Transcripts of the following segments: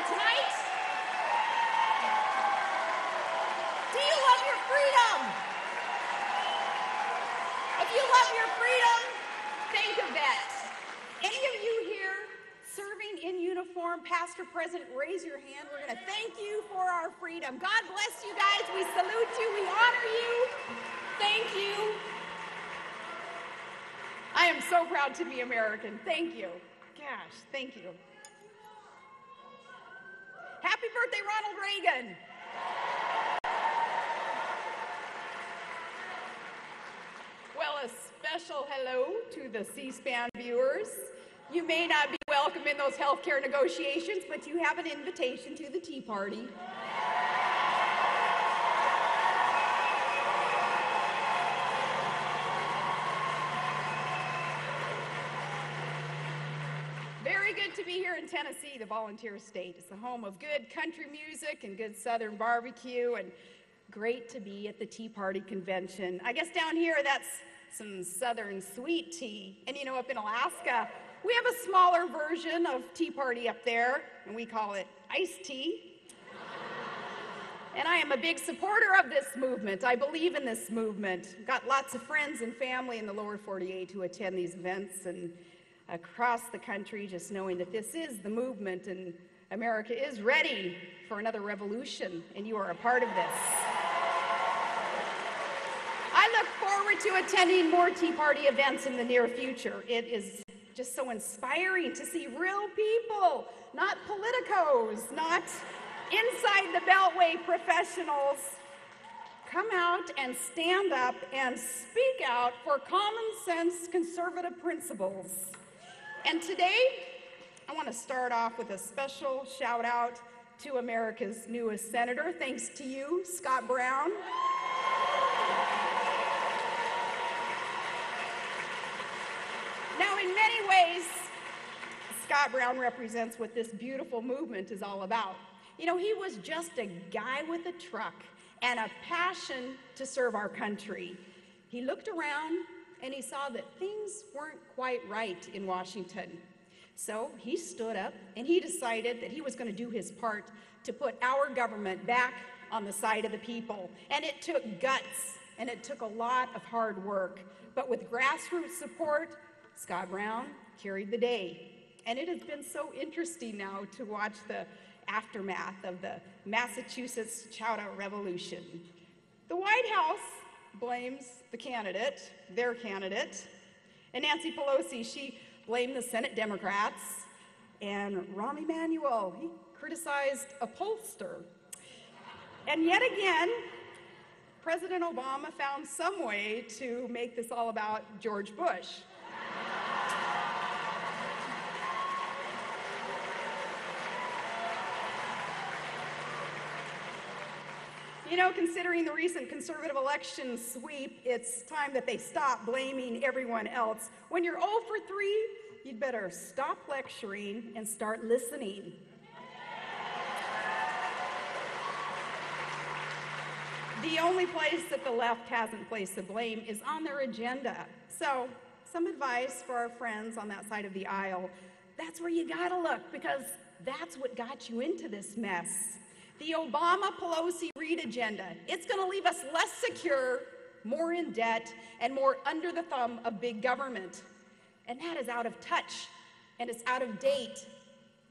tonight? Do you love your freedom? If you love your freedom, think of that. Any of you here serving in uniform, past or present, raise your hand. We're going to thank you for our freedom. God bless you guys. We salute you. We honor you. Thank you. I am so proud to be American. Thank you. Gosh, thank you. Happy birthday, Ronald Reagan. Well, a special hello to the C-SPAN viewers. You may not be welcome in those healthcare negotiations, but you have an invitation to the Tea Party. Very good to be here in Tennessee, the volunteer state. It's the home of good country music and good Southern barbecue, and great to be at the Tea Party convention. I guess down here, that's some Southern sweet tea. And you know, up in Alaska, we have a smaller version of Tea Party up there, and we call it iced tea. And I am a big supporter of this movement. I believe in this movement. I've got lots of friends and family in the lower 48 who attend these events and across the country, just knowing that this is the movement and America is ready for another revolution, and you are a part of this. I look forward to attending more Tea Party events in the near future. It is just so inspiring to see real people, not politicos, not inside the Beltway professionals, come out and stand up and speak out for common sense conservative principles. And today, I want to start off with a special shout out to America's newest senator. Thanks to you, Scott Brown. Now, in many ways, Scott Brown represents what this beautiful movement is all about. You know, he was just a guy with a truck and a passion to serve our country. He looked around and he saw that things weren't quite right in Washington. So he stood up and he decided that he was going to do his part to put our government back on the side of the people. And it took guts and it took a lot of hard work. But with grassroots support, Scott Brown carried the day. And it has been so interesting now to watch the aftermath of the Massachusetts Chowder Revolution. The White House blames the candidate, their candidate, and Nancy Pelosi, she blamed the Senate Democrats, and Rahm Emanuel, he criticized a pollster. And yet again, President Obama found some way to make this all about George Bush. You know, considering the recent conservative election sweep, it's time that they stop blaming everyone else. When you're 0 for 3, you'd better stop lecturing and start listening. The only place that the left hasn't placed the blame is on their agenda. So, some advice for our friends on that side of the aisle. That's where you gotta look, because that's what got you into this mess. The Obama-Pelosi-Reid agenda, it's going to leave us less secure, more in debt, and more under the thumb of big government. And that is out of touch, and it's out of date.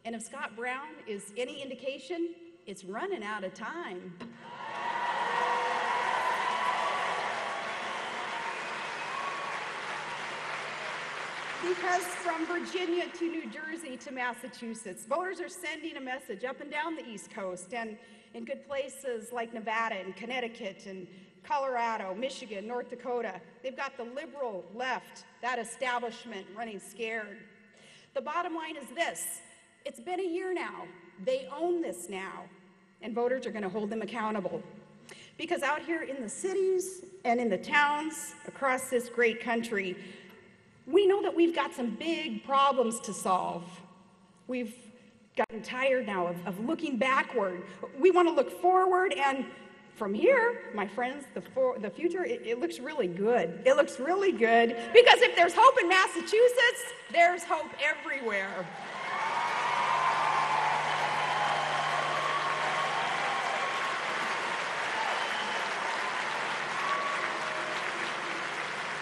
And if Scott Brown is any indication, it's running out of time. Because from Virginia to New Jersey to Massachusetts, voters are sending a message up and down the East Coast and in good places like Nevada and Connecticut and Colorado, Michigan, North Dakota. They've got the liberal left, that establishment, running scared. The bottom line is this: it's been a year now. They own this now, and voters are going to hold them accountable. Because out here in the cities and in the towns across this great country, we know that we've got some big problems to solve. We've gotten tired now of looking backward. We want to look forward, and from here, my friends, the future, it looks really good. It looks really good, because if there's hope in Massachusetts, there's hope everywhere.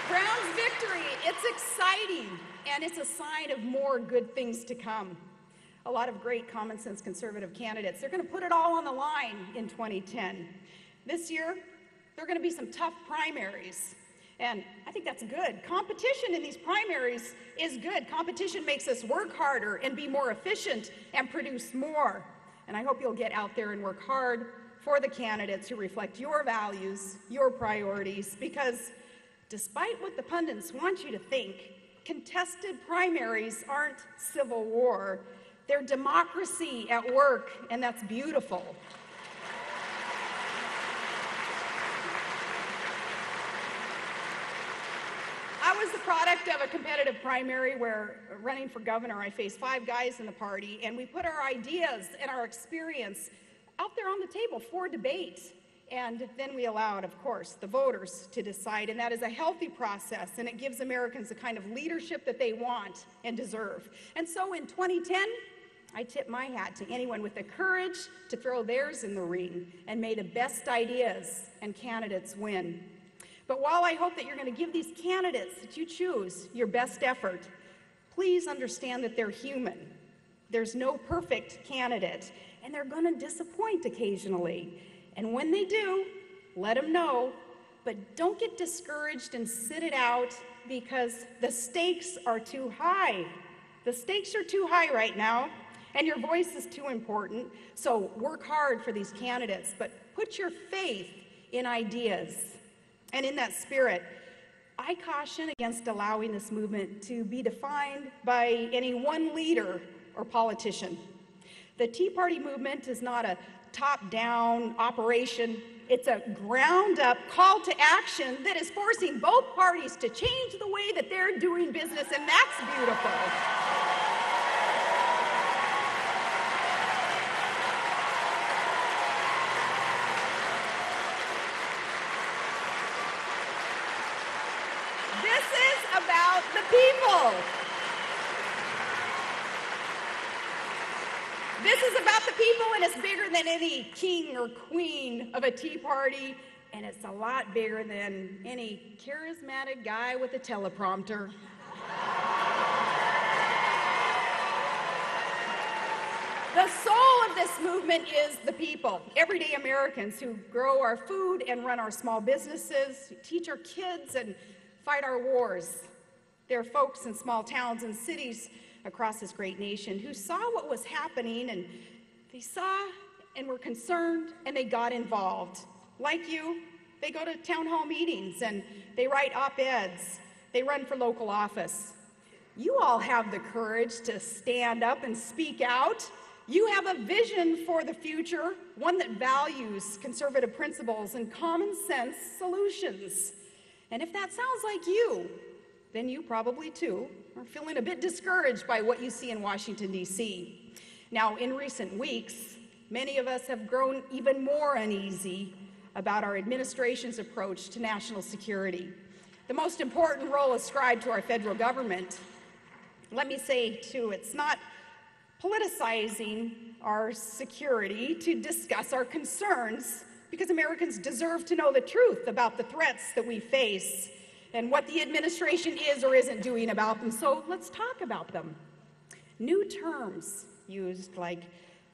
Brown's victory, it's exciting, and it's a sign of more good things to come. A lot of great common sense conservative candidates, they're going to put it all on the line in 2010. This year, there are going to be some tough primaries, and I think that's good. Competition in these primaries is good. Competition makes us work harder and be more efficient and produce more. And I hope you'll get out there and work hard for the candidates who reflect your values, your priorities, because despite what the pundits want you to think, contested primaries aren't civil war. They're democracy at work, and that's beautiful. I was the product of a competitive primary where, running for governor, I faced 5 guys in the party, and we put our ideas and our experience out there on the table for debate. And then we allowed, of course, the voters to decide, and that is a healthy process, and it gives Americans the kind of leadership that they want and deserve. And so in 2010, I tip my hat to anyone with the courage to throw theirs in the ring and may the best ideas and candidates win. But while I hope that you're going to give these candidates that you choose your best effort, please understand that they're human. There's no perfect candidate, and they're going to disappoint occasionally. And when they do, let them know, but don't get discouraged and sit it out because the stakes are too high. The stakes are too high right now, and your voice is too important. So work hard for these candidates, but put your faith in ideas. And in that spirit, I caution against allowing this movement to be defined by any one leader or politician. The Tea Party movement is not a top-down operation. It's a ground-up call to action that is forcing both parties to change the way that they're doing business, and that's beautiful. This is about the people. This is about the people, and it's bigger than any king or queen of a Tea Party, and it's a lot bigger than any charismatic guy with a teleprompter. The soul of this movement is the people, everyday Americans who grow our food and run our small businesses, teach our kids and fight our wars. They're folks in small towns and cities across this great nation who saw what was happening, and they saw and were concerned, and they got involved. Like you, they go to town hall meetings and they write op-eds. They run for local office. You all have the courage to stand up and speak out. You have a vision for the future, one that values conservative principles and common sense solutions. And if that sounds like you, then you probably too are feeling a bit discouraged by what you see in Washington, D.C. Now, in recent weeks, many of us have grown even more uneasy about our administration's approach to national security. The most important role ascribed to our federal government, let me say too, it's not politicizing our security to discuss our concerns, because Americans deserve to know the truth about the threats that we face and what the administration is or isn't doing about them. So let's talk about them. New terms used like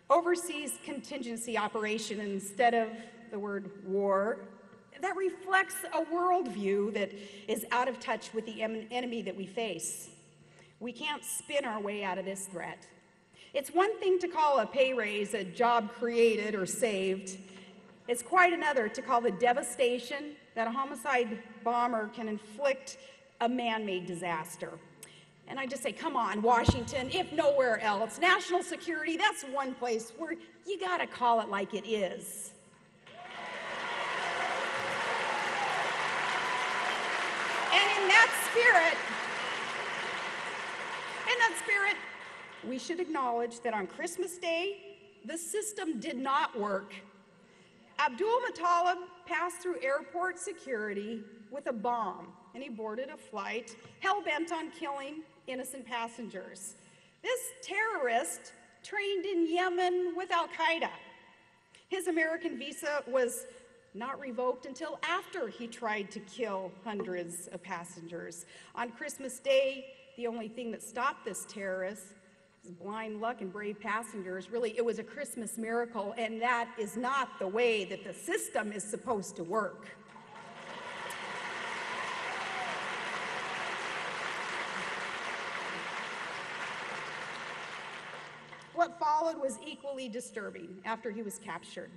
overseas contingency operation instead of the word war, that reflects a worldview that is out of touch with the enemy that we face. We can't spin our way out of this threat. It's one thing to call a pay raise a job created or saved. It's quite another to call the devastation that a homicide bomber can inflict a man-made disaster. And I just say, come on, Washington, if nowhere else. National security, that's one place where you gotta call it like it is. And in that spirit, we should acknowledge that on Christmas Day, the system did not work. Abdul Muttalib passed through airport security with a bomb, and he boarded a flight hell-bent on killing innocent passengers. This terrorist trained in Yemen with Al-Qaeda. His American visa was not revoked until after he tried to kill hundreds of passengers. On Christmas Day, the only thing that stopped this terrorist is blind luck and brave passengers. Really, it was a Christmas miracle, and that is not the way that the system is supposed to work. What followed was equally disturbing after he was captured.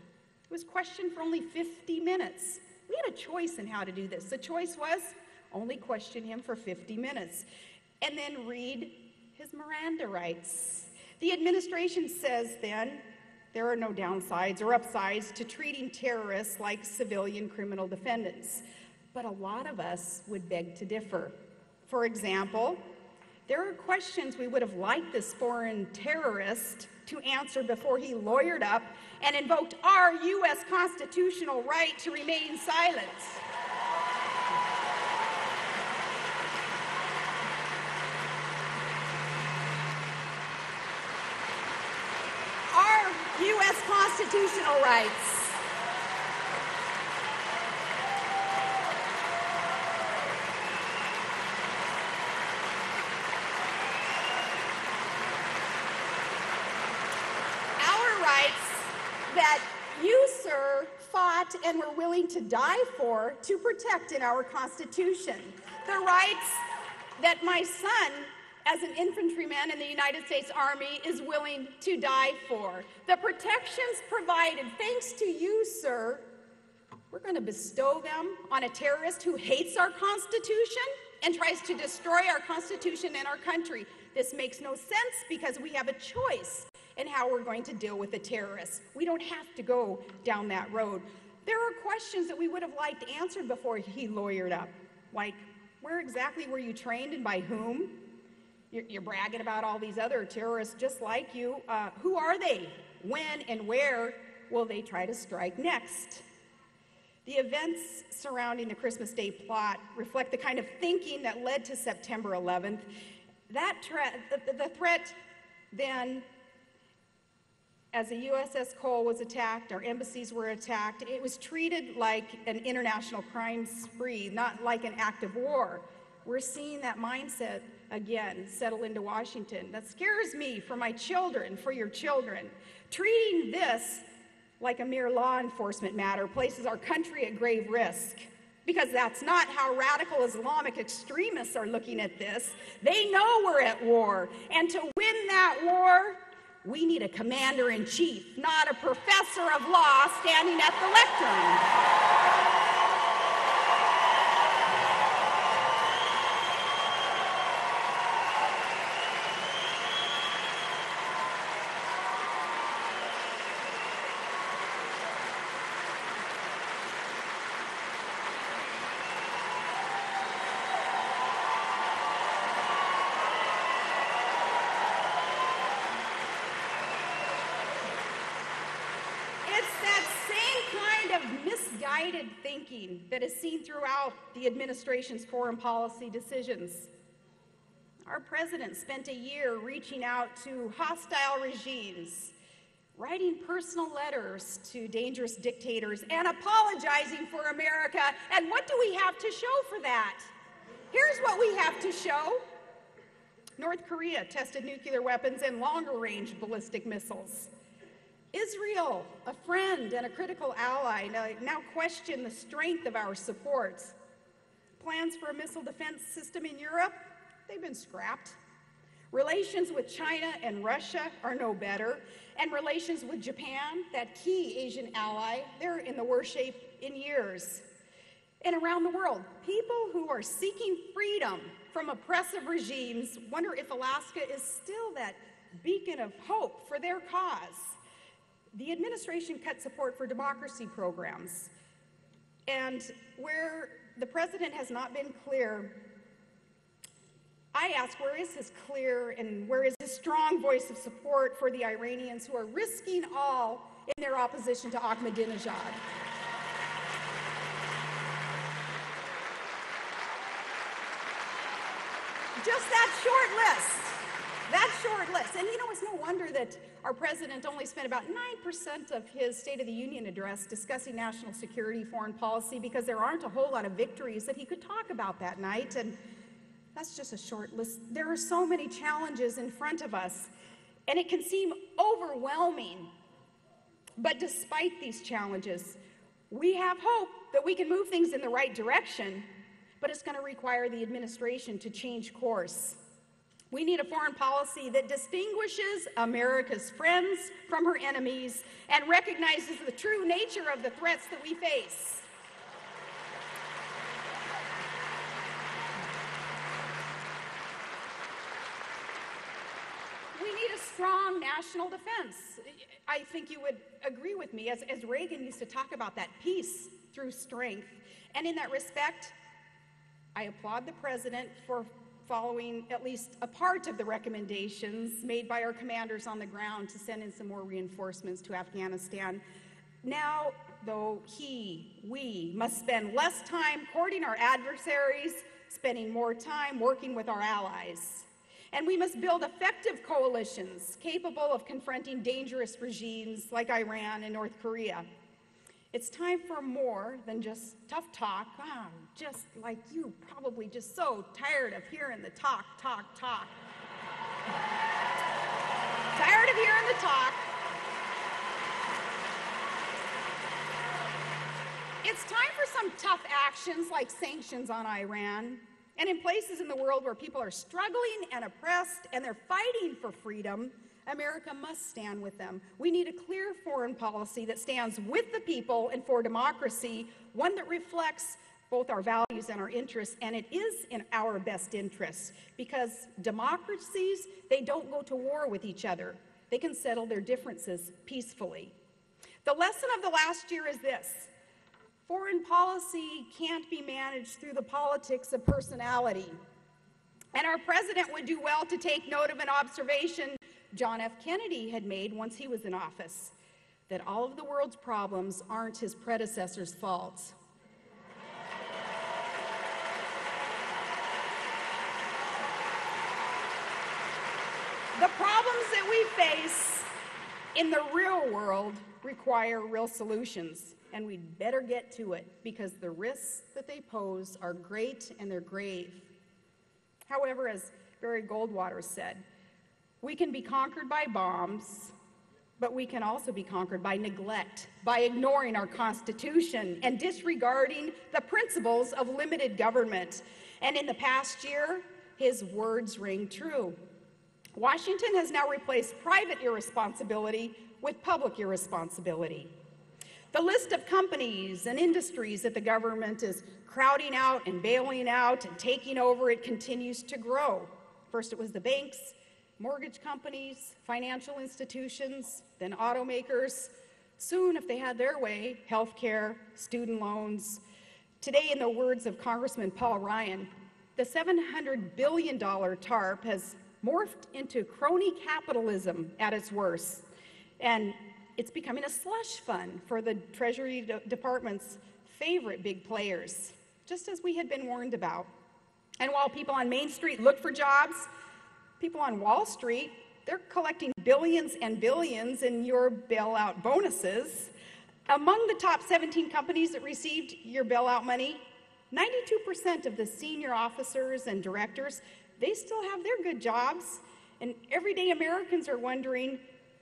He was questioned for only 50 minutes. We had a choice in how to do this. The choice was only question him for 50 minutes and then read his Miranda rights. The administration says then there are no downsides or upsides to treating terrorists like civilian criminal defendants. But a lot of us would beg to differ. For example, there are questions we would have liked this foreign terrorist to answer before he lawyered up and invoked our U.S. constitutional right to remain silent. Our U.S. constitutional rights. That you, sir, fought and were willing to die for to protect in our Constitution. The rights that my son, as an infantryman in the United States Army, is willing to die for. The protections provided, thanks to you, sir, we're going to bestow them on a terrorist who hates our Constitution and tries to destroy our Constitution and our country. This makes no sense because we have a choice and how we're going to deal with the terrorists. We don't have to go down that road. There are questions that we would have liked answered before he lawyered up, like, where exactly were you trained and by whom? You're bragging about all these other terrorists just like you. Who are they? When and where will they try to strike next? The events surrounding the Christmas Day plot reflect the kind of thinking that led to September 11th. The threat then, as the USS Cole was attacked, our embassies were attacked, it was treated like an international crime spree, not like an act of war. We're seeing that mindset again settle into Washington. That scares me for my children, for your children. Treating this like a mere law enforcement matter places our country at grave risk, because that's not how radical Islamic extremists are looking at this. They know we're at war, and to win that war, we need a commander-in-chief, not a professor of law standing at the lectern. Misguided thinking that is seen throughout the administration's foreign policy decisions. Our president spent a year reaching out to hostile regimes, writing personal letters to dangerous dictators, and apologizing for America. And what do we have to show for that? Here's what we have to show. North Korea tested nuclear weapons and longer-range ballistic missiles. Israel, a friend and a critical ally, now question the strength of our support. Plans for a missile defense system in Europe, they've been scrapped. Relations with China and Russia are no better. And relations with Japan, that key Asian ally, they're in the worst shape in years. And around the world, people who are seeking freedom from oppressive regimes wonder if Alaska is still that beacon of hope for their cause. The administration cut support for democracy programs, and where the president has not been clear, I ask, where is his clear and where is his strong voice of support for the Iranians who are risking all in their opposition to Ahmadinejad? Just that short list That short list. And you know, it's no wonder that our president only spent about 9% of his State of the Union address discussing national security, foreign policy, because there aren't a whole lot of victories that he could talk about that night. And that's just a short list. There are so many challenges in front of us, and it can seem overwhelming. But despite these challenges, we have hope that we can move things in the right direction, but it's going to require the administration to change course. We need a foreign policy that distinguishes America's friends from her enemies and recognizes the true nature of the threats that we face. We need a strong national defense. I think you would agree with me, as Reagan used to talk about that, peace through strength. And in that respect, I applaud the president for following at least a part of the recommendations made by our commanders on the ground to send in some more reinforcements to Afghanistan. Now, though, we must spend less time courting our adversaries, spending more time working with our allies. And we must build effective coalitions capable of confronting dangerous regimes like Iran and North Korea. It's time for more than just tough talk. Just like you, probably just so tired of hearing the talk. Tired of hearing the talk. It's time for some tough actions like sanctions on Iran. And in places in the world where people are struggling and oppressed and they're fighting for freedom, America must stand with them. We need a clear foreign policy that stands with the people and for democracy, one that reflects both our values and our interests, and it is in our best interests, because democracies, they don't go to war with each other. They can settle their differences peacefully. The lesson of the last year is this: foreign policy can't be managed through the politics of personality. And our president would do well to take note of an observation John F. Kennedy had made once he was in office, that all of the world's problems aren't his predecessor's fault. The problems that we face in the real world require real solutions, and we'd better get to it, because the risks that they pose are great and they're grave. However, as Barry Goldwater said, we can be conquered by bombs, but we can also be conquered by neglect, by ignoring our Constitution and disregarding the principles of limited government. And in the past year, his words ring true. Washington has now replaced private irresponsibility with public irresponsibility. The list of companies and industries that the government is crowding out and bailing out and taking over, it continues to grow. First it was the banks, mortgage companies, financial institutions, then automakers. Soon, if they had their way, healthcare, student loans. Today, in the words of Congressman Paul Ryan, the $700 billion TARP has morphed into crony capitalism at its worst. And it's becoming a slush fund for the Treasury Department's favorite big players, just as we had been warned about. And while people on Main Street look for jobs, people on Wall Street, they're collecting billions and billions in your bailout bonuses. Among the top 17 companies that received your bailout money, 92% of the senior officers and directors, they still have their good jobs. And everyday Americans are wondering,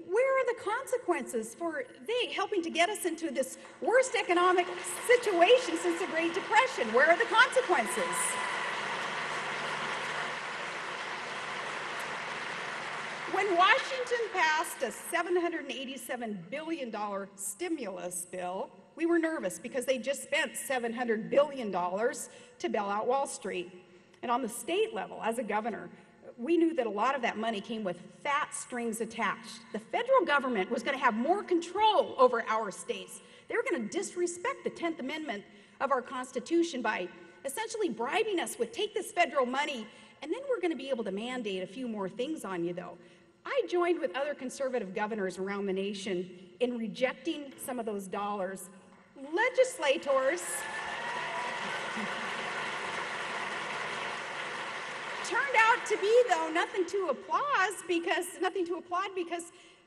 where are the consequences for they helping to get us into this worst economic situation since the Great Depression? Where are the consequences? When Washington passed a $787 billion stimulus bill, we were nervous because they just spent $700 billion to bail out Wall Street. And on the state level, as a governor, we knew that a lot of that money came with fat strings attached. The federal government was going to have more control over our states. They were going to disrespect the 10th Amendment of our Constitution by essentially bribing us with, take this federal money, and then we're going to be able to mandate a few more things on you, though. I joined with other conservative governors around the nation in rejecting some of those dollars. turned out to be, though, nothing to applaud because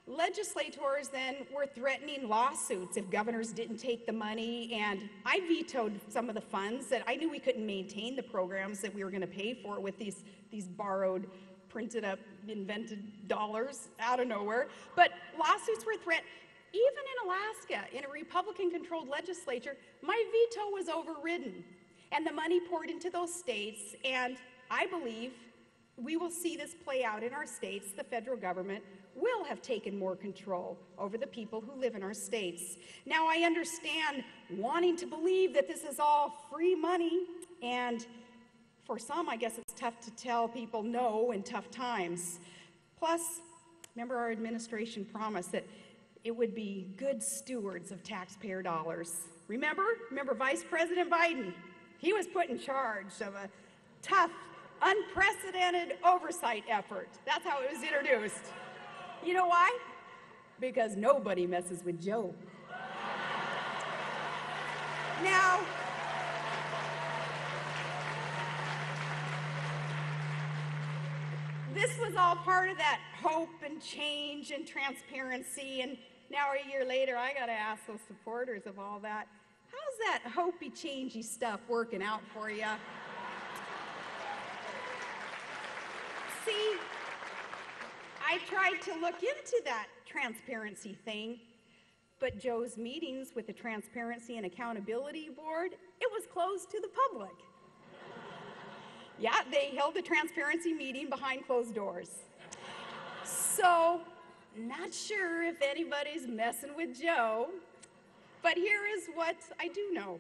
legislators then were threatening lawsuits if governors didn't take the money, and I vetoed some of the funds that I knew we couldn't maintain the programs that we were going to pay for with these borrowed, printed up, invented dollars out of nowhere. But lawsuits were threatened. Even in Alaska, in a Republican-controlled legislature, my veto was overridden, and the money poured into those states, and I believe we will see this play out in our states. The federal government will have taken more control over the people who live in our states. Now, I understand wanting to believe that this is all free money, and for some, I guess it's tough to tell people no in tough times. Plus, remember our administration promised that it would be good stewards of taxpayer dollars. Remember Vice President Biden? He was put in charge of a tough, unprecedented oversight effort. That's how it was introduced. You know why? Because nobody messes with Joe. Now, this was all part of that hope and change and transparency, and now a year later, I gotta ask those supporters of all that, how's that hopey, changey stuff working out for you? See, I tried to look into that transparency thing, but Joe's meetings with the Transparency and Accountability Board, it was closed to the public. Yeah, they held a transparency meeting behind closed doors. So, not sure if anybody's messing with Joe, but here is what I do know.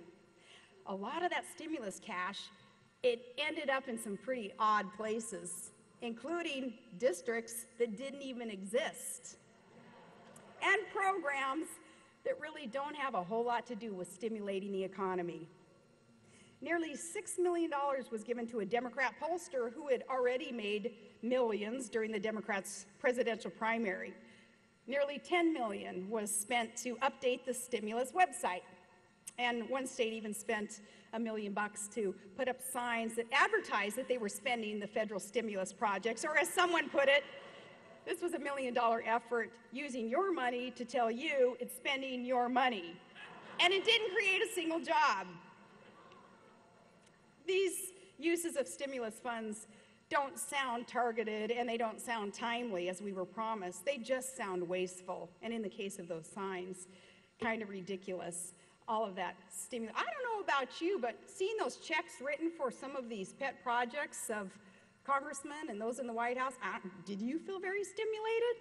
A lot of that stimulus cash, it ended up in some pretty odd places, including districts that didn't even exist, and programs that really don't have a whole lot to do with stimulating the economy. Nearly $6 million was given to a Democrat pollster who had already made millions during the Democrats' presidential primary. Nearly $10 million was spent to update the stimulus website. And one state even spent $1 million to put up signs that advertised that they were spending the federal stimulus projects, or as someone put it, this was $1 million effort using your money to tell you it's spending your money. And it didn't create a single job. These uses of stimulus funds don't sound targeted and they don't sound timely as we were promised. They just sound wasteful. And in the case of those signs, kind of ridiculous. All of that stimulus. I don't know about you, but seeing those checks written for some of these pet projects of congressmen and those in the White House, did you feel very stimulated?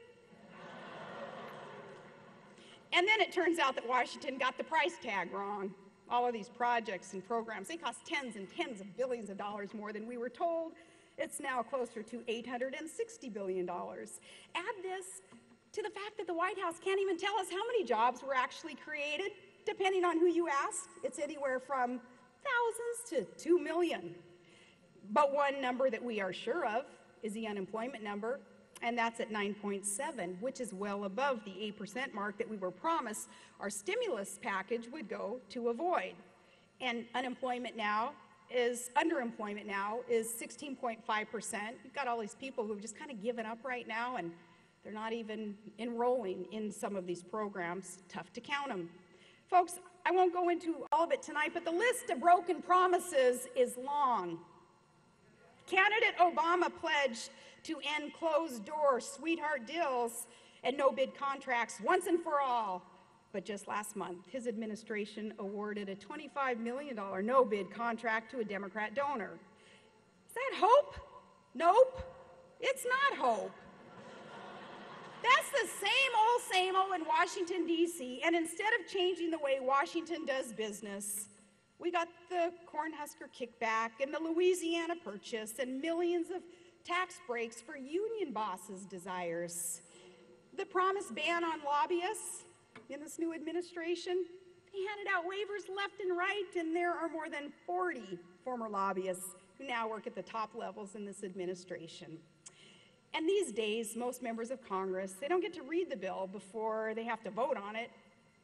And then it turns out that Washington got the price tag wrong. All of these projects and programs, they cost tens and tens of billions of dollars more than we were told. It's now closer to $860 billion. Add this to the fact that the White House can't even tell us how many jobs were actually created. Depending on who you ask, it's anywhere from thousands to 2 million. But one number that we are sure of is the unemployment number, and that's at 9.7, which is well above the 8% mark that we were promised our stimulus package would go to avoid. And underemployment now is 16.5%. You've got all these people who have just kind of given up right now, and they're not even enrolling in some of these programs. Tough to count them. Folks, I won't go into all of it tonight, but the list of broken promises is long. Candidate Obama pledged to end closed-door sweetheart deals and no-bid contracts once and for all. But just last month, his administration awarded a $25 million no-bid contract to a Democrat donor. Is that hope? Nope. It's not hope. That's the same old in Washington, D.C., and instead of changing the way Washington does business, we got the Cornhusker kickback and the Louisiana Purchase and millions of tax breaks for union bosses' desires. The promised ban on lobbyists in this new administration, they handed out waivers left and right, and there are more than 40 former lobbyists who now work at the top levels in this administration. And these days, most members of Congress, they don't get to read the bill before they have to vote on it,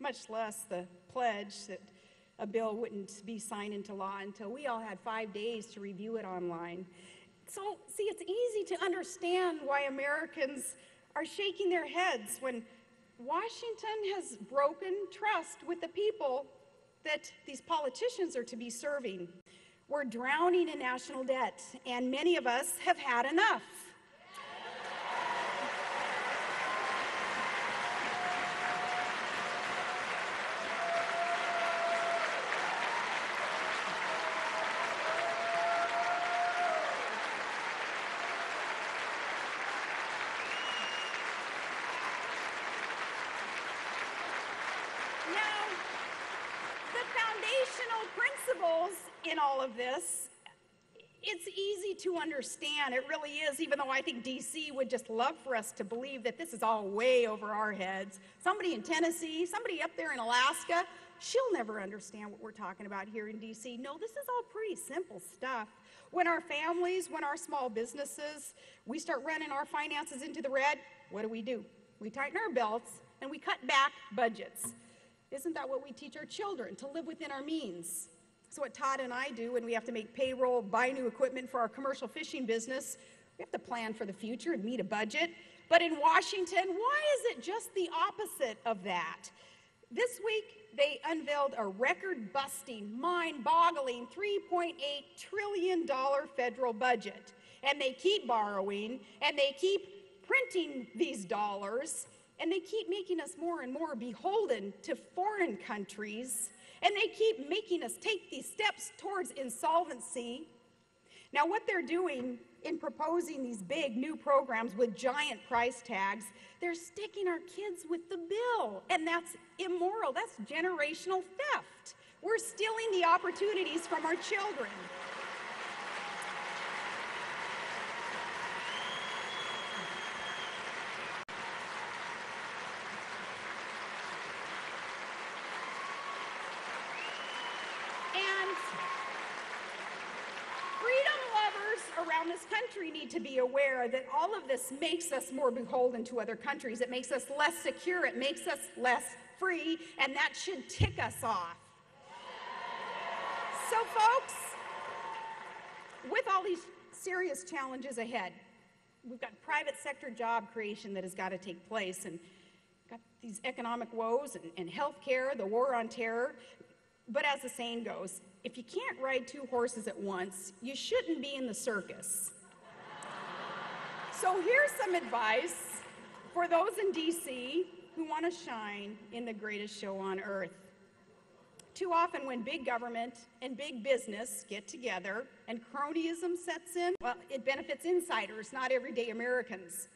much less the pledge that a bill wouldn't be signed into law until we all had 5 days to review it online. So, see, it's easy to understand why Americans are shaking their heads when Washington has broken trust with the people that these politicians are to be serving. We're drowning in national debt, and many of us have had enough. In all of this, it's easy to understand. It really is, even though I think DC would just love for us to believe that this is all way over our heads. Somebody in Tennessee, somebody up there in Alaska, she'll never understand what we're talking about here in DC. No, this is all pretty simple stuff. When our families, when our small businesses, we start running our finances into the red, what do? We tighten our belts and we cut back budgets. Isn't that what we teach our children, to live within our means? So what Todd and I do when we have to make payroll, buy new equipment for our commercial fishing business, we have to plan for the future and meet a budget. But in Washington, why is it just the opposite of that? This week, they unveiled a record-busting, mind-boggling $3.8 trillion federal budget. And they keep borrowing, and they keep printing these dollars, and they keep making us more and more beholden to foreign countries. And they keep making us take these steps towards insolvency. Now, what they're doing in proposing these big new programs with giant price tags, they're sticking our kids with the bill. And that's immoral. That's generational theft. We're stealing the opportunities from our children. Around this country need to be aware that all of this makes us more beholden to other countries. It makes us less secure. It makes us less free, and that should tick us off. So, folks, with all these serious challenges ahead, we've got private sector job creation that has got to take place, and got these economic woes and health care, the war on terror. But as the saying goes, if you can't ride two horses at once, you shouldn't be in the circus. So here's some advice for those in DC who want to shine in the greatest show on earth. Too often when big government and big business get together and cronyism sets in, well, it benefits insiders, not everyday Americans.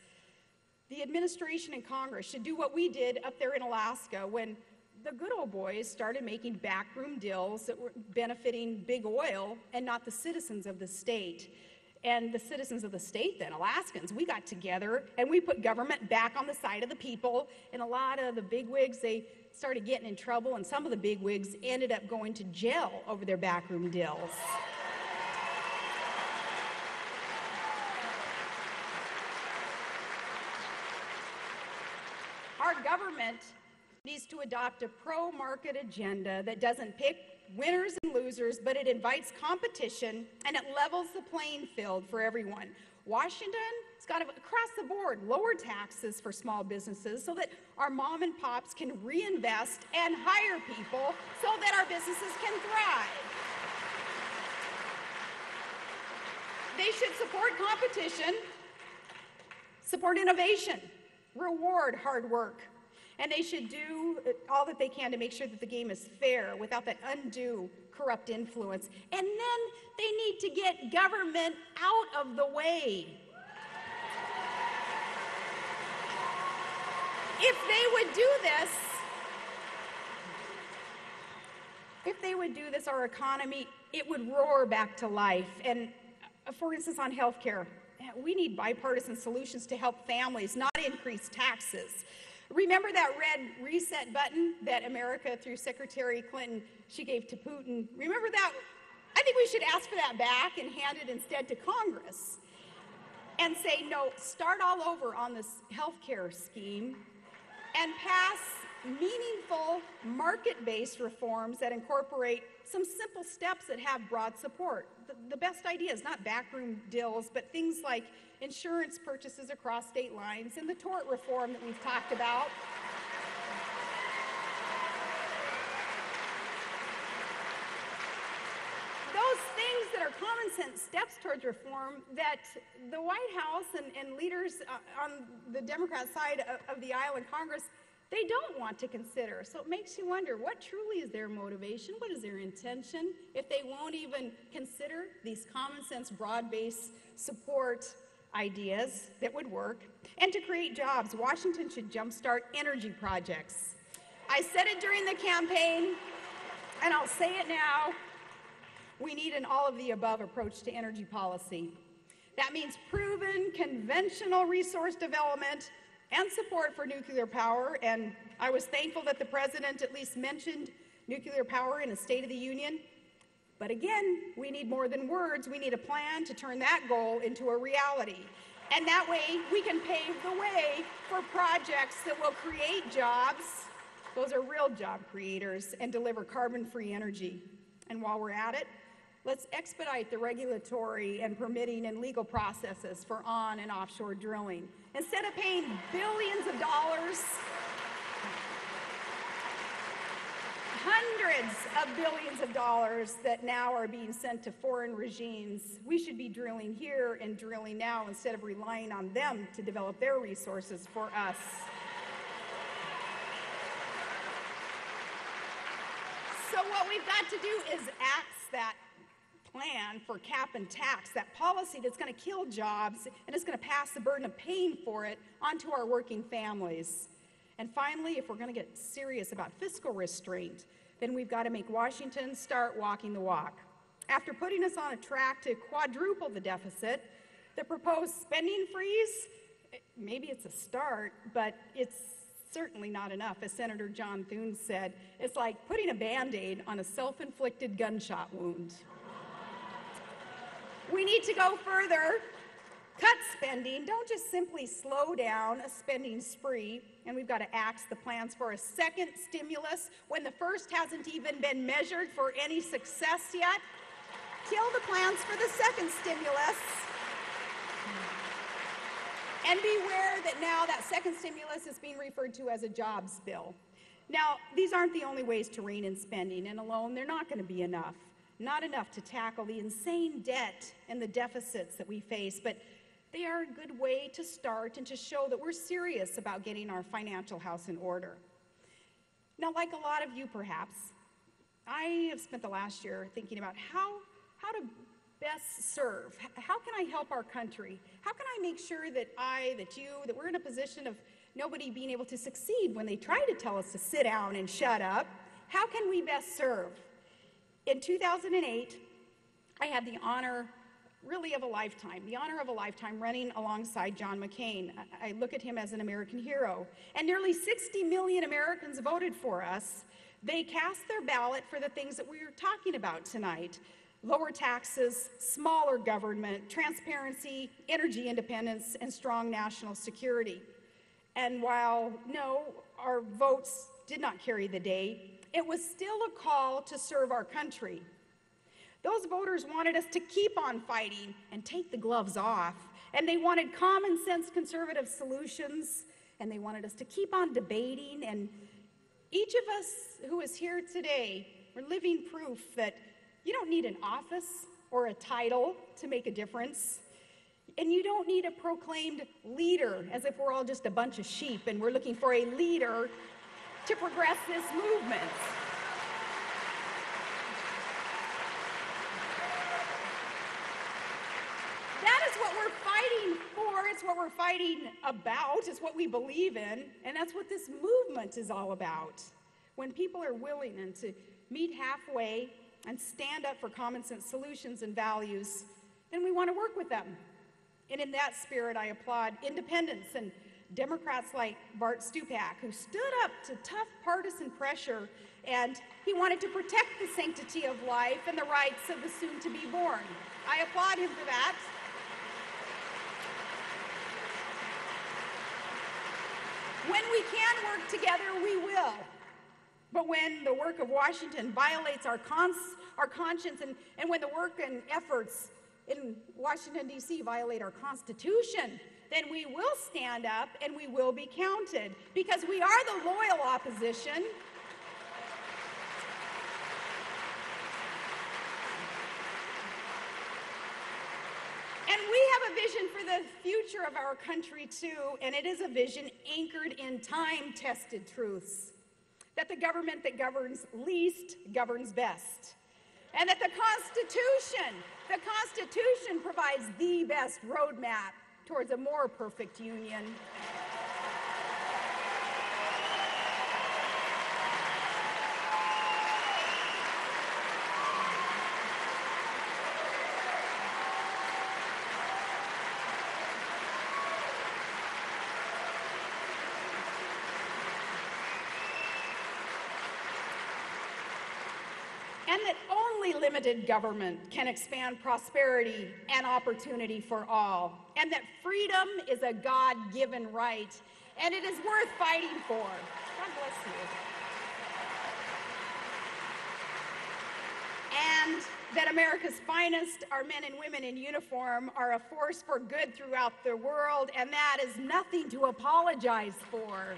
The administration and Congress should do what we did up there in Alaska when the good old boys started making backroom deals that were benefiting big oil and not the citizens of the state. And the citizens of the state, then, Alaskans, we got together and we put government back on the side of the people. And a lot of the bigwigs, they started getting in trouble, and some of the bigwigs ended up going to jail over their backroom deals. Our government needs to adopt a pro-market agenda that doesn't pick winners and losers, but it invites competition and it levels the playing field for everyone. Washington's got to, across the board, lower taxes for small businesses so that our mom and pops can reinvest and hire people so that our businesses can thrive. They should support competition, support innovation, reward hard work. And they should do all that they can to make sure that the game is fair without that undue corrupt influence. And then they need to get government out of the way. If they would do this, our economy, it would roar back to life. And for instance, on health care, we need bipartisan solutions to help families, not increase taxes. Remember that red reset button that America, through Secretary Clinton, she gave to Putin? Remember that? I think we should ask for that back and hand it instead to Congress and say, no, start all over on this health care scheme and pass meaningful, market-based reforms that incorporate some simple steps that have broad support. The best ideas, not backroom deals, but things like insurance purchases across state lines and the tort reform that we've talked about. Those things that are common sense steps towards reform that the White House and leaders on the Democrat side of the aisle in Congress, they don't want to consider. So it makes you wonder, what truly is their motivation? What is their intention if they won't even consider these common sense, broad-based support ideas that would work? And to create jobs, Washington should jumpstart energy projects. I said it during the campaign, and I'll say it now. We need an all-of-the-above approach to energy policy. That means proven, conventional resource development and support for nuclear power, and I was thankful that the President at least mentioned nuclear power in a State of the Union. But again, we need more than words. We need a plan to turn that goal into a reality. And that way, we can pave the way for projects that will create jobs. Those are real job creators, and deliver carbon-free energy. And while we're at it, let's expedite the regulatory and permitting and legal processes for on and offshore drilling. Instead of paying billions of dollars, hundreds of billions of dollars that now are being sent to foreign regimes, we should be drilling here and drilling now instead of relying on them to develop their resources for us. So what we've got to do is axe that plan for cap and tax, that policy that's going to kill jobs and is going to pass the burden of paying for it onto our working families. And finally, if we're going to get serious about fiscal restraint, then we've got to make Washington start walking the walk. After putting us on a track to quadruple the deficit, the proposed spending freeze, maybe it's a start, but it's certainly not enough. As Senator John Thune said, it's like putting a Band-Aid on a self-inflicted gunshot wound. We need to go further, cut spending. Don't just simply slow down a spending spree. And we've got to axe the plans for a second stimulus when the first hasn't even been measured for any success yet. Kill the plans for the second stimulus. And beware that now that second stimulus is being referred to as a jobs bill. Now, these aren't the only ways to rein in spending, and alone they're not going to be enough. Not enough to tackle the insane debt and the deficits that we face, but they are a good way to start and to show that we're serious about getting our financial house in order. Now, like a lot of you perhaps, I have spent the last year thinking about how to best serve. How can I help our country? How can I make sure that that we're in a position of nobody being able to succeed when they try to tell us to sit down and shut up? How can we best serve? In 2008, I had the honor, really of a lifetime, running alongside John McCain. I look at him as an American hero. And nearly 60 million Americans voted for us. They cast their ballot for the things that we are talking about tonight: lower taxes, smaller government, transparency, energy independence, and strong national security. And while, no, our votes did not carry the day, it was still a call to serve our country. Those voters wanted us to keep on fighting and take the gloves off. And they wanted common sense conservative solutions. And they wanted us to keep on debating. And each of us who is here today, we're living proof that you don't need an office or a title to make a difference. And you don't need a proclaimed leader, as if we're all just a bunch of sheep and we're looking for a leader to progress this movement. That is what we're fighting for. It's what we're fighting about. It's what we believe in. And that's what this movement is all about. When people are willing and to meet halfway and stand up for common sense solutions and values, then we want to work with them. And in that spirit, I applaud independents and Democrats like Bart Stupak, who stood up to tough partisan pressure, and he wanted to protect the sanctity of life and the rights of the soon-to-be-born. I applaud him for that. When we can work together, we will. But when the work of Washington violates our conscience, and when the work and efforts in Washington, D.C. violate our Constitution, then we will stand up and we will be counted, because we are the loyal opposition. And we have a vision for the future of our country too, and it is a vision anchored in time-tested truths. That the government that governs least governs best. And that the Constitution provides the best roadmap towards a more perfect union. And that only limited government can expand prosperity and opportunity for all. And that freedom is a God-given right, and it is worth fighting for. God bless you. And that America's finest, our men and women in uniform, are a force for good throughout the world, and that is nothing to apologize for.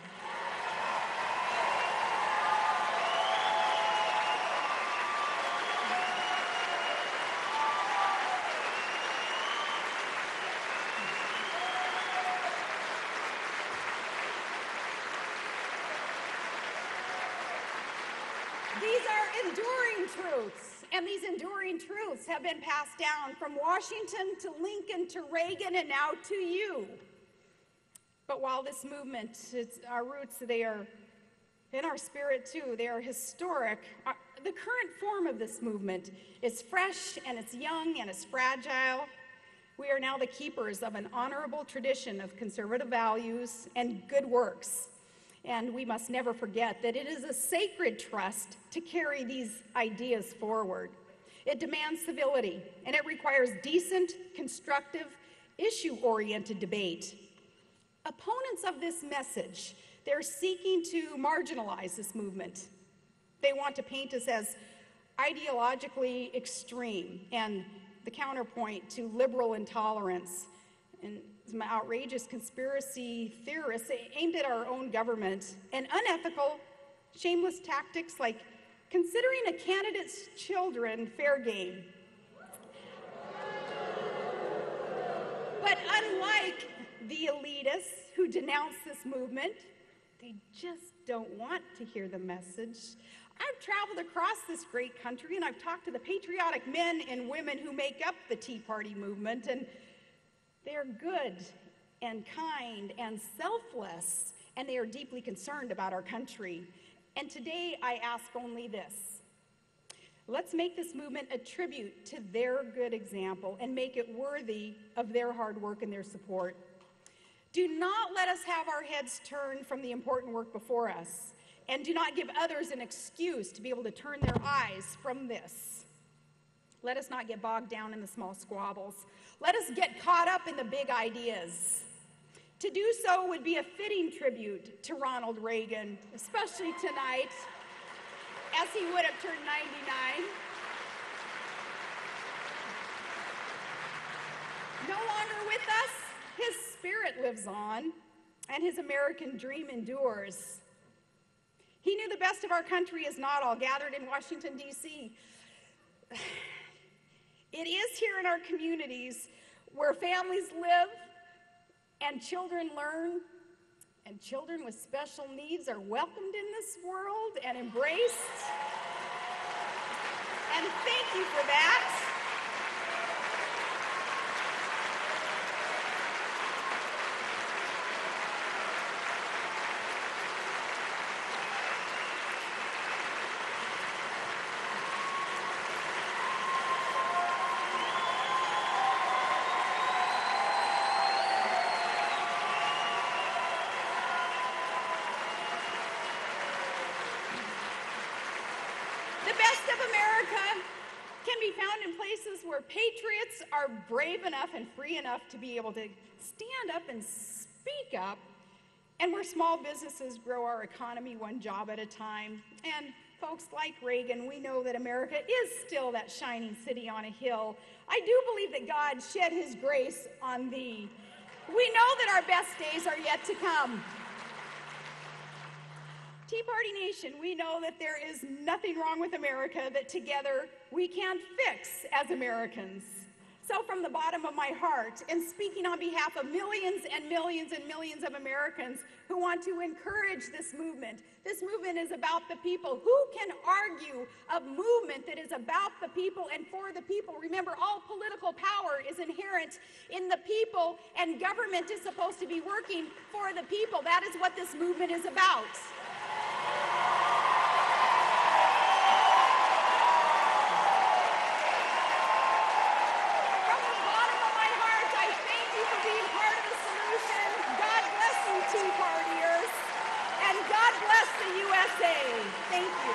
These are enduring truths, and these enduring truths have been passed down from Washington to Lincoln to Reagan and now to you. But while this movement, our roots, they are in our spirit too, they are historic. The current form of this movement is fresh, and it's young, and it's fragile. We are now the keepers of an honorable tradition of conservative values and good works. And we must never forget that it is a sacred trust to carry these ideas forward. It demands civility, and it requires decent, constructive, issue-oriented debate. Opponents of this message, they're seeking to marginalize this movement. They want to paint us as ideologically extreme and the counterpoint to liberal intolerance and some outrageous conspiracy theorists aimed at our own government, and unethical, shameless tactics like considering a candidate's children fair game. But unlike the elitists who denounce this movement, they just don't want to hear the message. I've traveled across this great country, and I've talked to the patriotic men and women who make up the Tea Party movement, and they are good and kind and selfless, and they are deeply concerned about our country. And today I ask only this: let's make this movement a tribute to their good example and make it worthy of their hard work and their support. Do not let us have our heads turned from the important work before us, and do not give others an excuse to be able to turn their eyes from this. Let us not get bogged down in the small squabbles. Let us get caught up in the big ideas. To do so would be a fitting tribute to Ronald Reagan, especially tonight, as he would have turned 99. No longer with us, his spirit lives on, and his American dream endures. He knew the best of our country is not all gathered in Washington, D.C. It is here in our communities where families live and children learn, and children with special needs are welcomed in this world and embraced. And thank you for that. Where patriots are brave enough and free enough to be able to stand up and speak up and where small businesses grow our economy one job at a time. And folks, like Reagan, we know that America is still that shining city on a hill. I do believe that God shed his grace on thee. We know that our best days are yet to come. Tea Party Nation, we know that there is nothing wrong with America that together we can fix as Americans. So from the bottom of my heart, and speaking on behalf of millions and millions and millions of Americans who want to encourage this movement is about the people. Who can argue a movement that is about the people and for the people? Remember, all political power is inherent in the people, and government is supposed to be working for the people. That is what this movement is about. Tea Partiers, and God bless the USA. Thank you.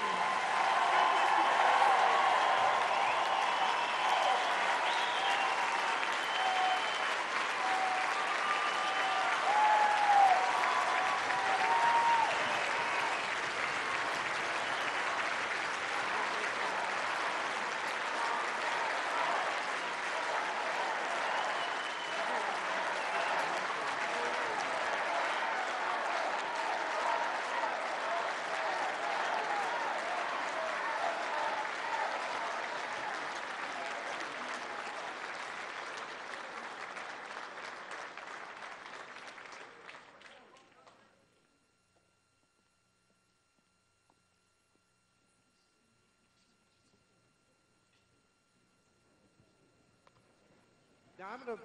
Now I'm going to...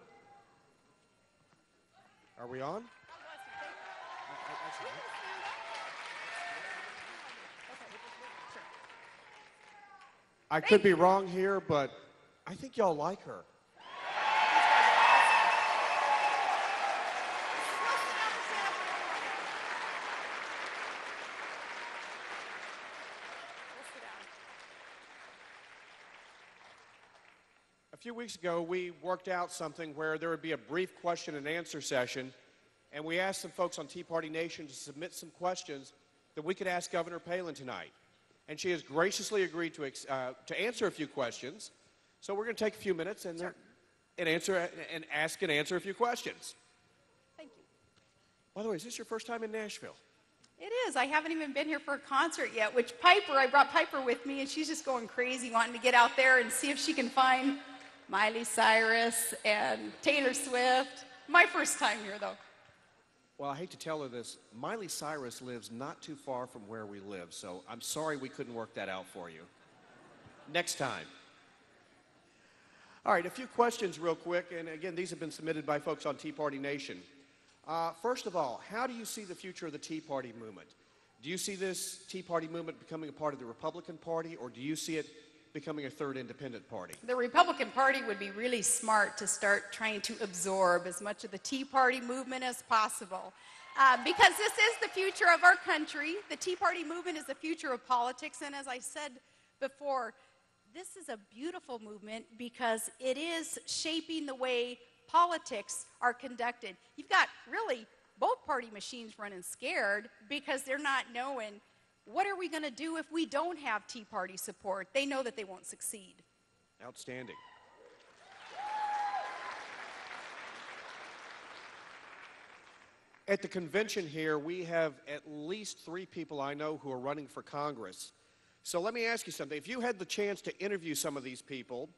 Are we on? I could be wrong here, but I think y'all like her. A few weeks ago, we worked out something where there would be a brief question and answer session, and we asked some folks on Tea Party Nation to submit some questions that we could ask Governor Palin tonight. And she has graciously agreed to answer a few questions. So we're going to take a few minutes and ask and answer a few questions. Thank you. By the way, is this your first time in Nashville? It is. I haven't even been here for a concert yet, which I brought Piper with me, and she's just going crazy wanting to get out there and see if she can find Miley Cyrus and Taylor Swift. My first time here, though. Well, I hate to tell her this. Miley Cyrus lives not too far from where we live, so I'm sorry we couldn't work that out for you. Next time. All right, a few questions real quick, and again, these have been submitted by folks on Tea Party Nation. First of all, how do you see the future of the Tea Party movement? Do you see this Tea Party movement becoming a part of the Republican Party, or do you see it becoming a third independent party? The Republican Party would be really smart to start trying to absorb as much of the Tea Party movement as possible. Because this is the future of our country. The Tea Party movement is the future of politics, and as I said before, this is a beautiful movement because it is shaping the way politics are conducted. You've got really both party machines running scared because they're not knowing, what are we going to do if we don't have Tea Party support? They know that they won't succeed. Outstanding. At the convention here, we have at least 3 people I know who are running for Congress. So let me ask you something. If you had the chance to interview some of these people,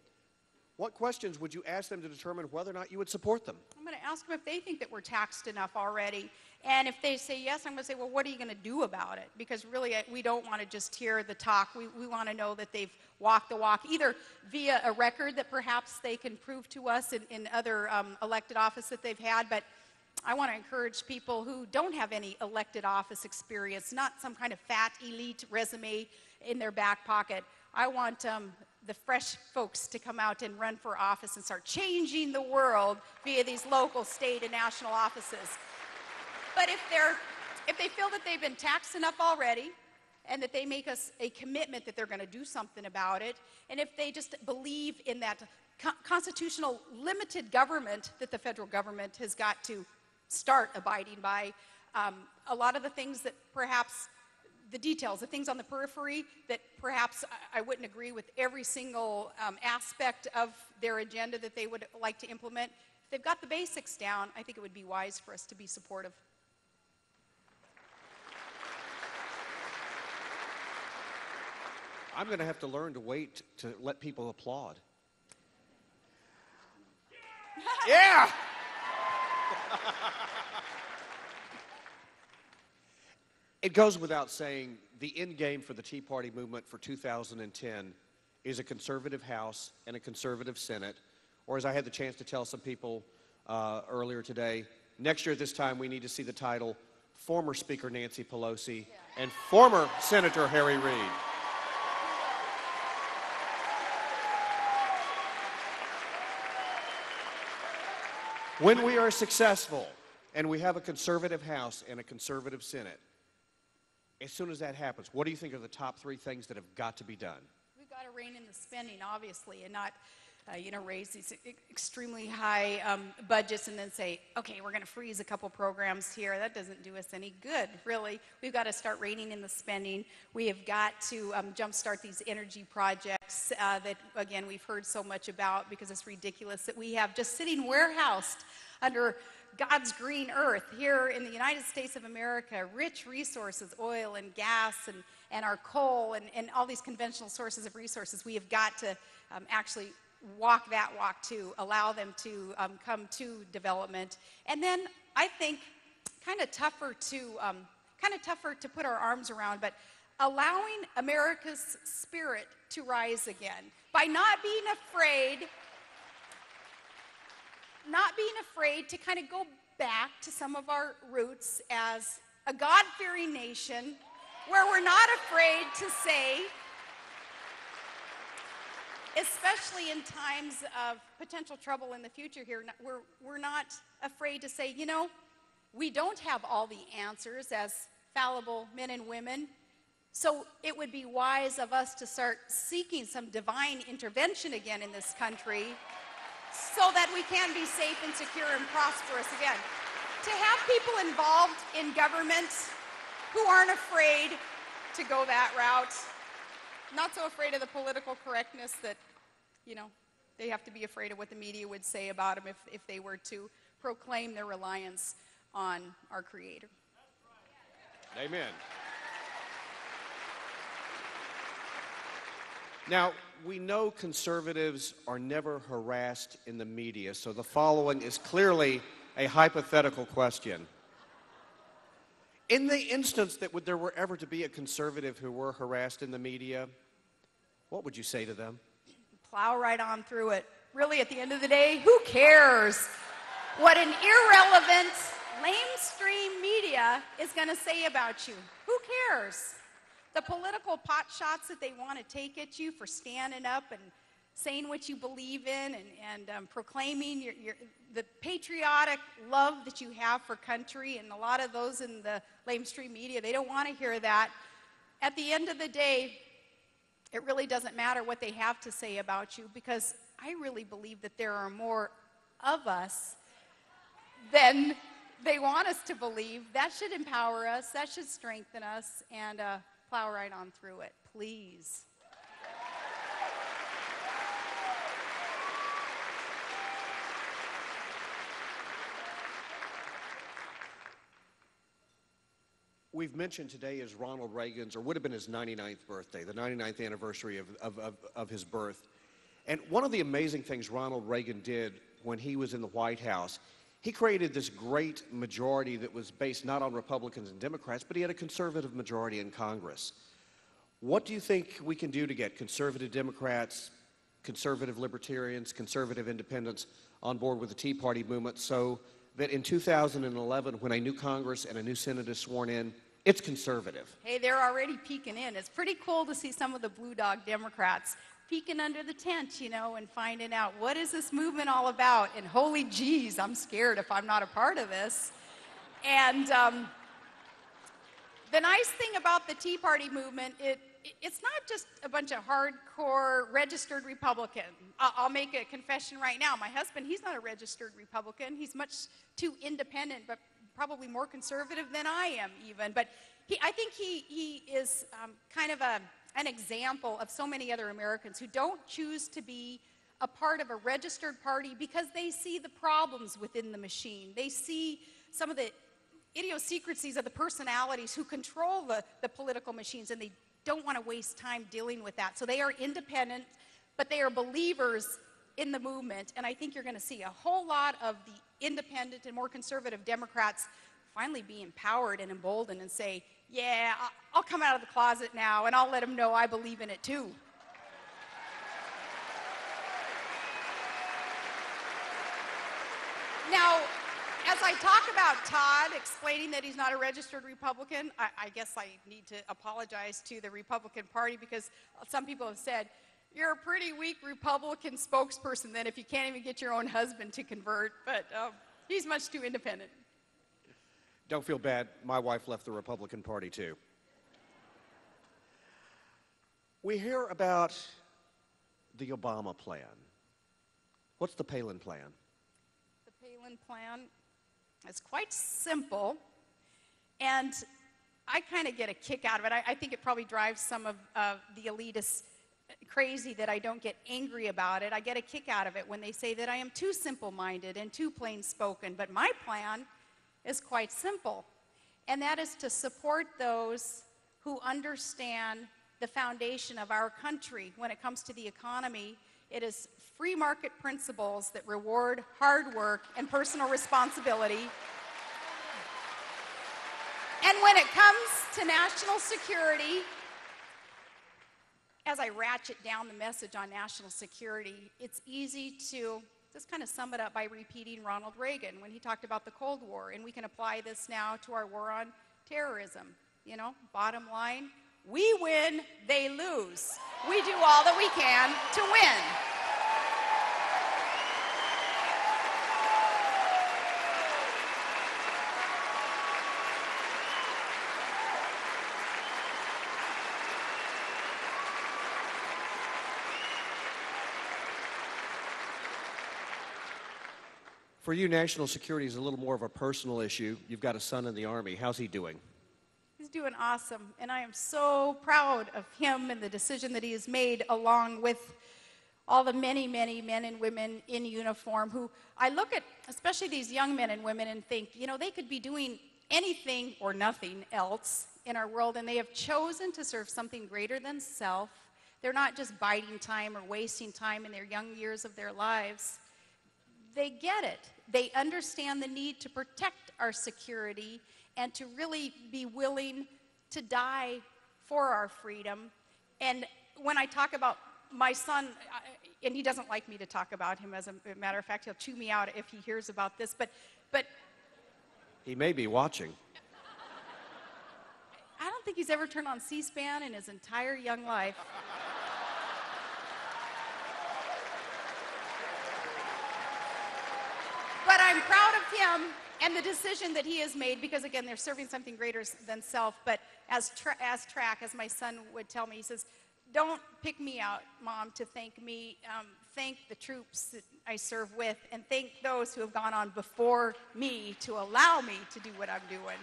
what questions would you ask them to determine whether or not you would support them? I'm going to ask them if they think that we're taxed enough already. And if they say yes, I'm going to say, well, what are you going to do about it? Because really, we don't want to just hear the talk. We want to know that they've walked the walk, either via a record that perhaps they can prove to us in other elected office that they've had. But I want to encourage people who don't have any elected office experience, not some kind of fat elite resume in their back pocket. I want the fresh folks to come out and run for office and start changing the world via these local, state, and national offices. But if they feel that they've been taxed enough already, and that they make us a commitment that they're going to do something about it, and if they just believe in that constitutional limited government that the federal government has got to start abiding by, A lot of the things that perhaps, the details, the things on the periphery that perhaps I wouldn't agree with every single aspect of their agenda that they would like to implement. If they've got the basics down, I think it would be wise for us to be supportive. I'm going to have to learn to wait to let people applaud. Yeah! It goes without saying, the end game for the Tea Party movement for 2010 is a conservative House and a conservative Senate, or as I had the chance to tell some people earlier today, next year at this time we need to see the title former Speaker Nancy Pelosi and former Senator Harry Reid. When we are successful and we have a conservative House and a conservative Senate, as soon as that happens, what do you think are the top 3 things that have got to be done? We've got to rein in the spending, obviously, and not, raise these extremely high budgets and then say, okay, we're going to freeze a couple programs here. That doesn't do us any good, really. We've got to start reining in the spending. We have got to jumpstart these energy projects that, again, we've heard so much about because it's ridiculous that we have just sitting warehoused under God's green earth here in the United States of America, rich resources, oil and gas and our coal and all these conventional sources of resources. We have got to actually walk that walk to allow them to come to development. And then I think kind of tougher to put our arms around, but allowing America's spirit to rise again by not being afraid to kind of go back to some of our roots as a God-fearing nation where we're not afraid to say, especially in times of potential trouble in the future here, we're not afraid to say, we don't have all the answers as fallible men and women, so it would be wise of us to start seeking some divine intervention again in this country so that we can be safe and secure and prosperous again. To have people involved in government who aren't afraid to go that route, not so afraid of the political correctness that, they have to be afraid of what the media would say about them if they were to proclaim their reliance on our Creator. Amen. Now, we know conservatives are never harassed in the media, so the following is clearly a hypothetical question. In the instance that there were ever to be a conservative who were harassed in the media, what would you say to them? Plow right on through it. Really, at the end of the day, who cares what an irrelevant, lamestream media is going to say about you? Who cares? The political pot shots that they want to take at you for standing up and saying what you believe in and proclaiming the patriotic love that you have for country, and a lot of those in the lamestream media, they don't want to hear that. At the end of the day, it really doesn't matter what they have to say about you, because I really believe that there are more of us than they want us to believe. That should empower us, that should strengthen us, and plow right on through it, please. We've mentioned today is Ronald Reagan's, or would have been his 99th birthday, the 99th anniversary of his birth. And one of the amazing things Ronald Reagan did when he was in the White House, he created this great majority that was based not on Republicans and Democrats, but he had a conservative majority in Congress. What do you think we can do to get conservative Democrats, conservative libertarians, conservative independents on board with the Tea Party movement so that in 2011, when a new Congress and a new Senate is sworn in, it's conservative? Hey, they're already peeking in. It's pretty cool to see some of the Blue Dog Democrats peeking under the tent, and finding out, what is this movement all about? And holy geez, I'm scared if I'm not a part of this. And the nice thing about the Tea Party movement, it's not just a bunch of hardcore registered Republican. I'll make a confession right now. My husband, he's not a registered Republican. He's much too independent, but probably more conservative than I am even. But I think he is kind of an example of so many other Americans who don't choose to be a part of a registered party because they see the problems within the machine. They see some of the idiosyncrasies of the personalities who control the political machines, and they don't want to waste time dealing with that. So they are independent, but they are believers in the movement, and I think you're going to see a whole lot of the independent and more conservative Democrats finally be empowered and emboldened and say, yeah, I'll come out of the closet now and I'll let them know I believe in it too. Now, as I talk about Todd explaining that he's not a registered Republican, I guess I need to apologize to the Republican Party, because some people have said, you're a pretty weak Republican spokesperson then if you can't even get your own husband to convert, but he's much too independent. Don't feel bad. My wife left the Republican Party too. We hear about the Obama plan. What's the Palin plan? The Palin plan is quite simple, and I kind of get a kick out of it. I think it probably drives some of the elitists crazy that I don't get angry about it. I get a kick out of it when they say that I am too simple-minded and too plain-spoken. But my plan is quite simple, and that is to support those who understand the foundation of our country when it comes to the economy. It is free market principles that reward hard work and personal responsibility. And when it comes to national security, as I ratchet down the message on national security, it's easy to just kind of sum it up by repeating Ronald Reagan when he talked about the Cold War, and we can apply this now to our war on terrorism. You know, bottom line, we win, they lose. We do all that we can to win. For you, national security is a little more of a personal issue. You've got a son in the Army. How's he doing? He's doing awesome, and I am so proud of him and the decision that he has made, along with all the many, many men and women in uniform who I look at, especially these young men and women, and think, you know, they could be doing anything or nothing else in our world, and they have chosen to serve something greater than self. They're not just biding time or wasting time in their young years of their lives. They get it. They understand the need to protect our security and to really be willing to die for our freedom. And when I talk about my son, and he doesn't like me to talk about him, as a matter of fact, he'll chew me out if he hears about this, but he may be watching. I don't think he's ever turned on C-SPAN in his entire young life. But I'm proud of him and the decision that he has made, because again, they're serving something greater than self. But as my son would tell me, he says, don't pick me out, Mom, to thank me. Thank the troops that I serve with, and thank those who have gone on before me to allow me to do what I'm doing.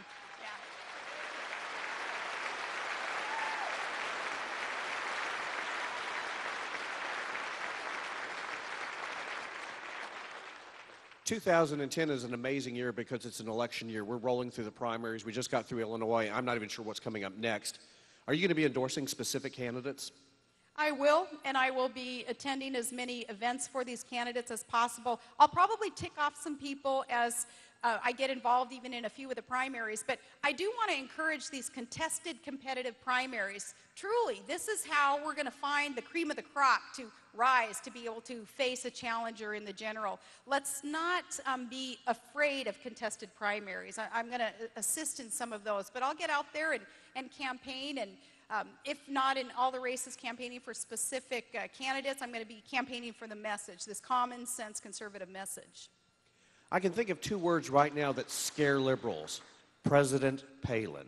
2010 is an amazing year because it's an election year. We're rolling through the primaries. We just got through Illinois. I'm not even sure what's coming up next. Are you going to be endorsing specific candidates? I will, and I will be attending as many events for these candidates as possible. I'll probably tick off some people as I get involved even in a few of the primaries, but I do want to encourage these contested, competitive primaries. Truly, this is how we're going to find the cream of the crop to rise to be able to face a challenger in the general. Let's not be afraid of contested primaries. I'm going to assist in some of those, but I'll get out there and campaign, and if not in all the races campaigning for specific candidates, I'm going to be campaigning for the message, this common sense conservative message. I can think of two words right now that scare liberals. President Palin.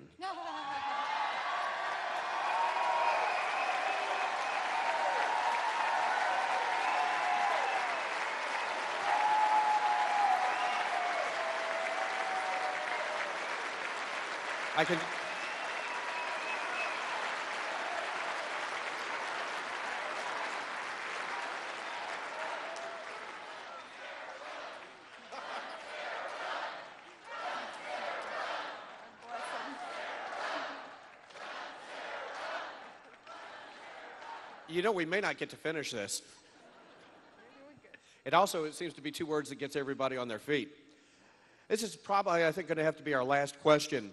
I can. You know, we may not get to finish this. It seems to be two words that gets everybody on their feet. This is probably, I think, going to have to be our last question.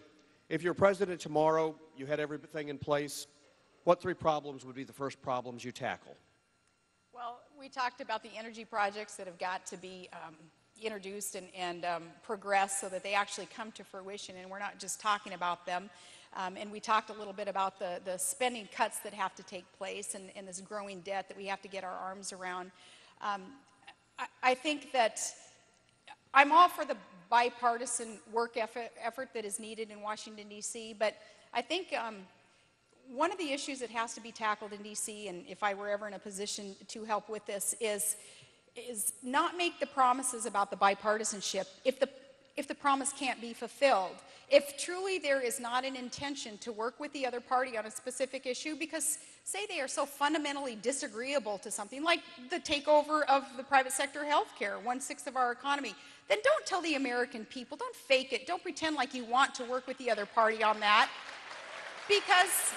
If you're president tomorrow, you had everything in place, what three problems would be the first problems you tackle? Well, we talked about the energy projects that have got to be introduced and progress so that they actually come to fruition, and we're not just talking about them. And we talked a little bit about the spending cuts that have to take place and this growing debt that we have to get our arms around. I think that I'm all for the bipartisan work effort that is needed in Washington, D.C., but I think one of the issues that has to be tackled in D.C., and if I were ever in a position to help with this, is not make the promises about the bipartisanship if the promise can't be fulfilled. If truly there is not an intention to work with the other party on a specific issue, because say they are so fundamentally disagreeable to something like the takeover of the private sector health care, 1/6 of our economy, then don't tell the American people, don't fake it, don't pretend like you want to work with the other party on that, because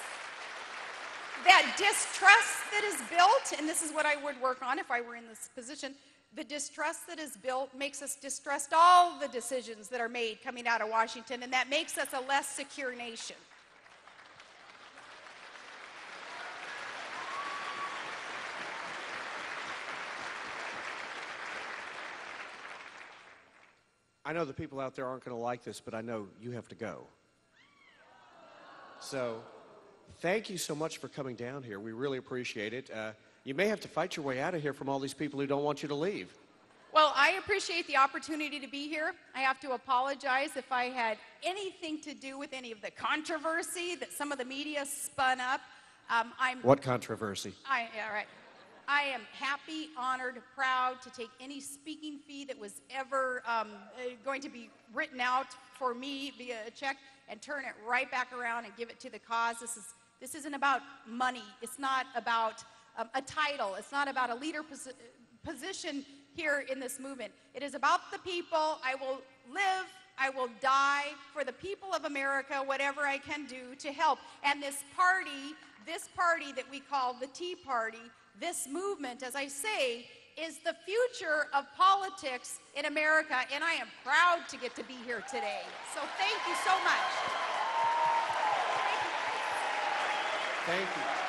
that distrust that is built, and this is what I would work on if I were in this position, the distrust that is built makes us distrust all the decisions that are made coming out of Washington, and that makes us a less secure nation. I know the people out there aren't going to like this, but I know you have to go. So thank you so much for coming down here. We really appreciate it. You may have to fight your way out of here from all these people who don't want you to leave. Well, I appreciate the opportunity to be here. I have to apologize if I had anything to do with any of the controversy that some of the media spun up. What controversy? Yeah, right. I am happy, honored, proud to take any speaking fee that was ever going to be written out for me via a check and turn it right back around and give it to the cause. This isn't about money. It's not about a title. It's not about a leader position here in this movement. It is about the people. I will live, I will die for the people of America, whatever I can do to help. And this party that we call the Tea Party, this movement, as I say, is the future of politics in America, and I am proud to get to be here today. So thank you so much. Thank you.